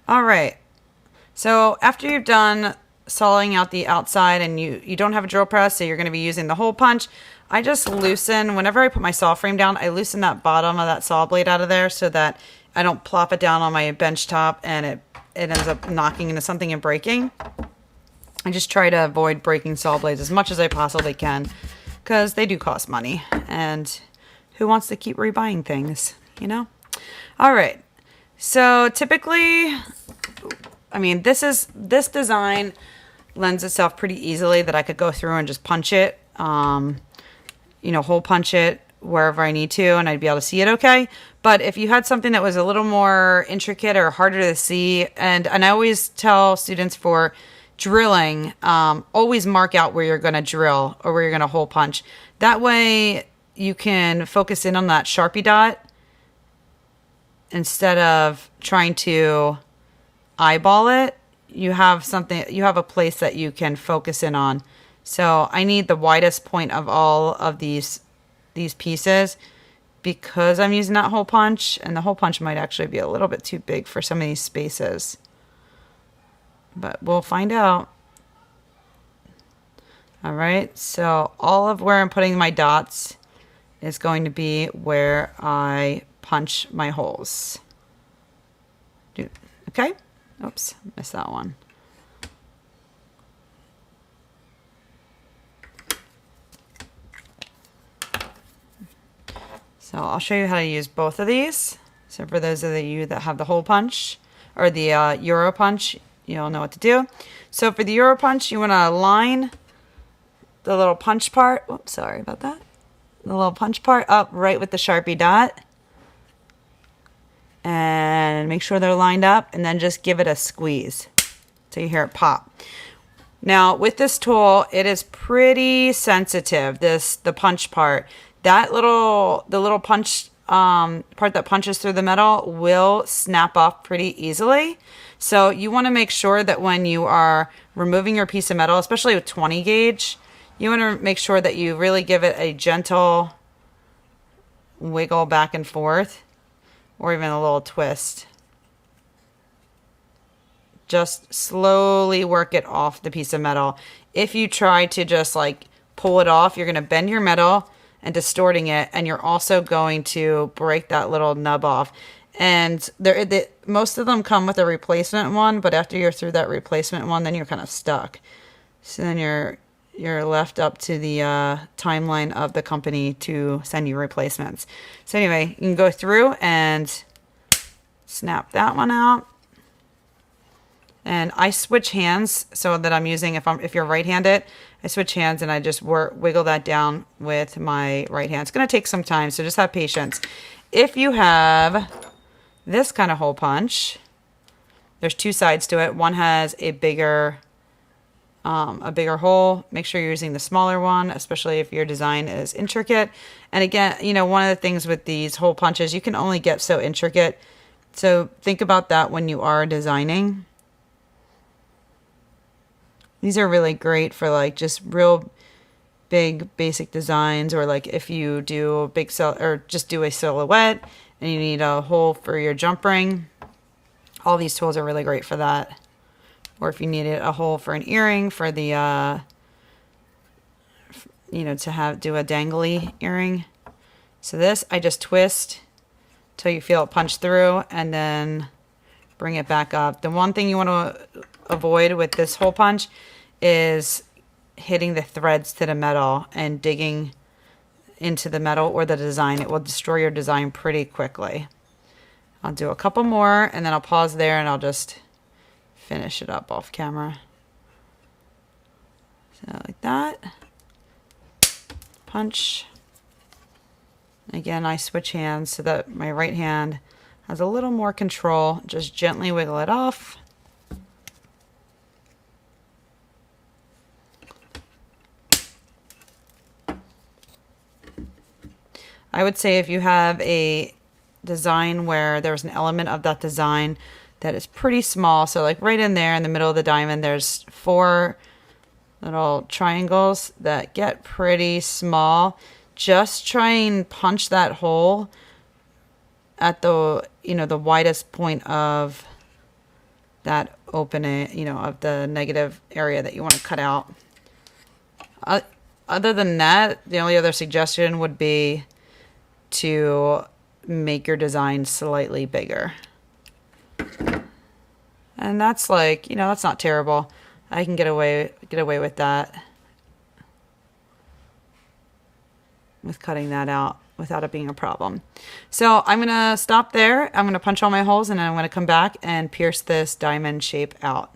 All right. So after you've done sawing out the outside and you don't have a drill press, so you're going to be using the hole punch, I just loosen, whenever I put my saw frame down, I loosen that bottom of that saw blade out of there so that I don't plop it down on my bench top and it ends up knocking into something and breaking. I just try to avoid breaking saw blades as much as I possibly can because they do cost money, and who wants to keep rebuying things, you know? All right. So typically, I mean, this design lends itself pretty easily that I could go through and just punch it, hole punch it wherever I need to, and I'd be able to see it okay. But if you had something that was a little more intricate or harder to see, and I always tell students for drilling, always mark out where you're going to drill or where you're going to hole punch. That way you can focus in on that Sharpie dot instead of trying to eyeball it. You have a place that you can focus in on. So I need the widest point of all of these pieces because I'm using that hole punch, and the hole punch might actually be a little bit too big for some of these spaces. But we'll find out. All right, so all of where I'm putting my dots is going to be where I punch my holes. Okay? Oops, missed that one. So I'll show you how to use both of these. So for those of you that have the hole punch or the Euro punch, you'll know what to do. So for the Euro punch, you want to line the little punch part. Oops, sorry about that. The little punch part up right with the Sharpie dot. And make sure they're lined up, and then just give it a squeeze so you hear it pop. Now with this tool, it is pretty sensitive, the punch part. The little punch part that punches through the metal will snap off pretty easily. So you want to make sure that when you are removing your piece of metal, especially with 20 gauge, you want to make sure that you really give it a gentle wiggle back and forth, or even a little twist. Just slowly work it off the piece of metal. If you try to just like pull it off, you're going to bend your metal and distorting it, and you're also going to break that little nub off. And most of them come with a replacement one, but after you're through that replacement one, then you're kind of stuck. So then you're left up to the timeline of the company to send you replacements. So anyway, you can go through and snap that one out. And I switch hands so that I'm using, if you're right-handed, I switch hands and I just wiggle that down with my right hand. It's going to take some time, so just have patience. If you have this kind of hole punch, there's two sides to it. One has a bigger hole. Make sure you're using the smaller one, especially if your design is intricate. And again, one of the things with these hole punches, you can only get so intricate. So think about that when you are designing. These are really great for like just real big basic designs, or like if you do a big or just do a silhouette and you need a hole for your jump ring. All these tools are really great for that. Or if you needed a hole for an earring for the, to do a dangly earring. So this, I just twist till you feel it punch through and then bring it back up. The one thing you want to avoid with this hole punch is hitting the threads to the metal and digging into the metal or the design. It will destroy your design pretty quickly. I'll do a couple more and then I'll pause there and I'll just finish it up off camera. So like that. Punch. Again, I switch hands so that my right hand has a little more control. Just gently wiggle it off. I would say if you have a design where there's an element of that design that is pretty small, so like right in there in the middle of the diamond, there's 4 little triangles that get pretty small. Just try and punch that hole at the, the widest point of that opening, you know, of the negative area that you want to cut out. Other than that, the only other suggestion would be to make your design slightly bigger. And that's like, you know, that's not terrible. I can get away with that, with cutting that out without it being a problem. So I'm going to stop there. I'm going to punch all my holes and then I'm going to come back and pierce this diamond shape out.